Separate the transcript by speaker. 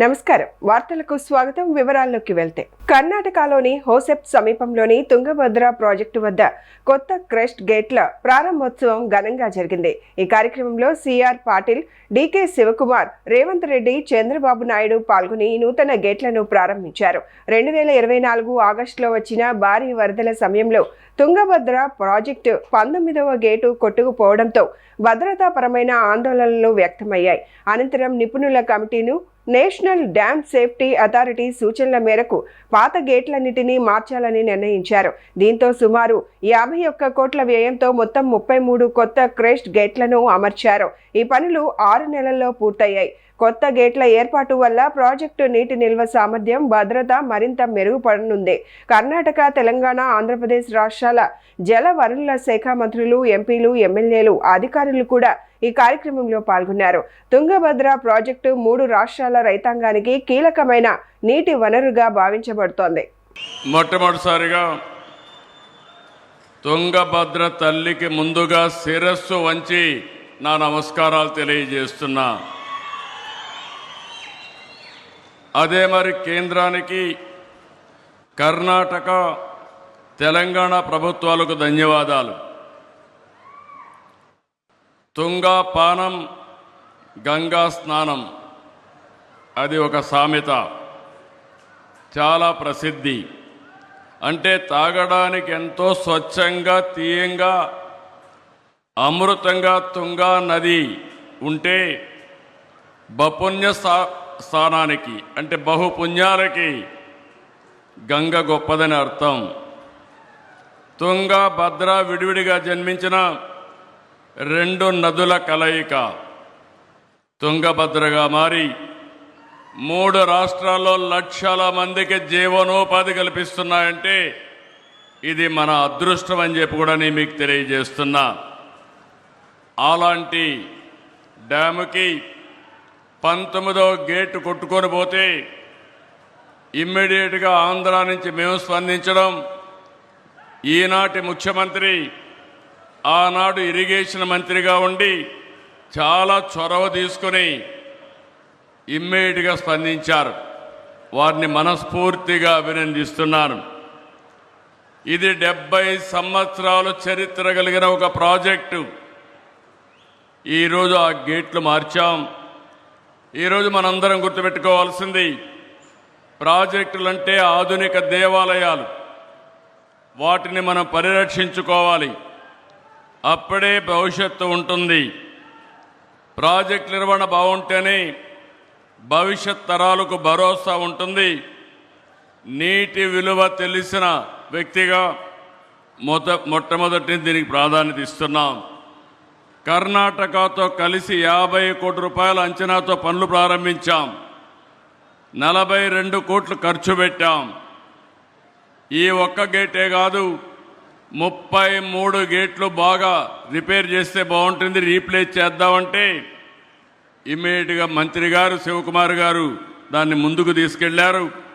Speaker 1: నమస్కారం వార్తలకు స్వాగతం వివరాల్లోకి వెళ్తే కర్ణాటకలోని హోసెప్ సమీపంలోని తుంగభద్ర ప్రాజెక్టు వద్ద కొత్త క్రెస్ట్ గేట్ల ప్రారంభోత్సవం ఘనంగా జరిగింది। ఈ కార్యక్రమంలో సిఆర్ పాటిల్, డికే శివకుమార్, రేవంత్ రెడ్డి, చంద్రబాబు నాయుడు పాల్గొని నూతన గేట్లను ప్రారంభించారు। 2024 ఆగస్టులో వచ్చిన భారీ వరదల సమయంలో తుంగభద్ర ప్రాజెక్టు 19వ గేటు కొట్టుకుపోవడంతో భద్రతాపరమైన ఆందోళనలు వ్యక్తమయ్యాయి। అనంతరం నిపుణుల కమిటీను నేషనల్ డ్యామ్ సేఫ్టీ అథారిటీ సూచనల మేరకు పాత గేట్లన్నిటినీ మార్చాలని నిర్ణయించారు। దీంతో సుమారు 51 కోట్ల వ్యయంతో మొత్తం 33 కొత్త క్రెస్ట్ గేట్లను అమర్చారు। ఈ పనులు 6 నెలల్లో పూర్తయ్యాయి। కొత్త గేట్ల ఏర్పాటు వల్ల ప్రాజెక్టు నీటి నిల్వ సామర్థ్యం, భద్రత మరింత మెరుగుపడనుంది। కర్ణాటక, తెలంగాణ, ఆంధ్రప్రదేశ్ రాష్ట్రాల జల వనరుల శాఖ మంత్రులు, ఎంపీలు, ఎమ్మెల్యేలు, అధికారులు కూడా ఈ కార్యక్రమంలో పాల్గొన్నారు। తుంగభద్ర ప్రాజెక్టు 3 రాష్ట్రాల రైతాంగానికి కీలకమైన నీటి వనరుగా భావించబడుతోంది।
Speaker 2: మొట్టమొదటిసారిగా తుంగభద్ర తల్లికి ముందుగా శిరస్సు వంచి నా నమస్కారాలు తెలియజేస్తున్నా। అదే మరి కేంద్రానికి, కర్ణాటక, తెలంగాణ ప్రభుత్వాలకు ధన్యవాదాలు। తుంగా పానం, గంగా స్నానం, అది ఒక సామెత, చాలా ప్రసిద్ధి। అంటే తాగడానికి ఎంతో స్వచ్ఛంగా, తీయంగా, అమృతంగా తుంగా నది ఉంటే బపుణ్య స్థానానికి అంటే బహుపుణ్యాలకి గంగ గొప్పదని అర్థం। తుంగ, భద్ర విడివిడిగా జన్మించిన 2 నదుల కలయిక తుంగభద్రగా మారి 3 రాష్ట్రాల్లో లక్షల మందికి జీవనోపాధి కల్పిస్తున్నాయంటే ఇది మన అదృష్టం అని చెప్పి కూడా నేను మీకు తెలియజేస్తున్నా। అలాంటి డ్యాముకి 19వ గేటు కొట్టుకొని పోతే ఇమ్మీడియట్గా ఆంధ్ర నుంచి మేము స్పందించడం, ఈనాటి ముఖ్యమంత్రి ఆనాడు ఇరిగేషన్ మంత్రిగా ఉండి చాలా చొరవ తీసుకొని ఇమ్మీడియట్గా స్పందించారు। వారిని మనస్ఫూర్తిగా అభినందిస్తున్నాను। ఇది 70 సంవత్సరాలు చరిత్ర కలిగిన ఒక ప్రాజెక్టు। ఈరోజు ఆ గేట్లు మార్చాం। ఈరోజు మనందరం గుర్తుపెట్టుకోవాల్సింది, ప్రాజెక్టులంటే ఆధునిక దేవాలయాలు, వాటిని మనం పరిరక్షించుకోవాలి, అప్పుడే భవిష్యత్తు ఉంటుంది। ప్రాజెక్టు నిర్వహణ బాగుంటేనే భవిష్యత్ తరాలకు భరోసా ఉంటుంది। నీటి విలువ తెలిసిన వ్యక్తిగా మొట్టమొదటి దీనికి ప్రాధాన్యత ఇస్తున్నాం। కర్ణాటకతో కలిసి 50 కోట్ల రూపాయల అంచనాతో పనులు ప్రారంభించాం। 42 కోట్లు ఖర్చు పెట్టాం। ఈ ఒక్క గేటే కాదు, 33 గేట్లు బాగా రిపేర్ చేస్తే బాగుంటుంది, రీప్లేస్ చేద్దామంటే ఇమ్మీడియట్గా మంత్రి గారు, శివకుమార్ గారు దాన్ని ముందుకు తీసుకెళ్లారు।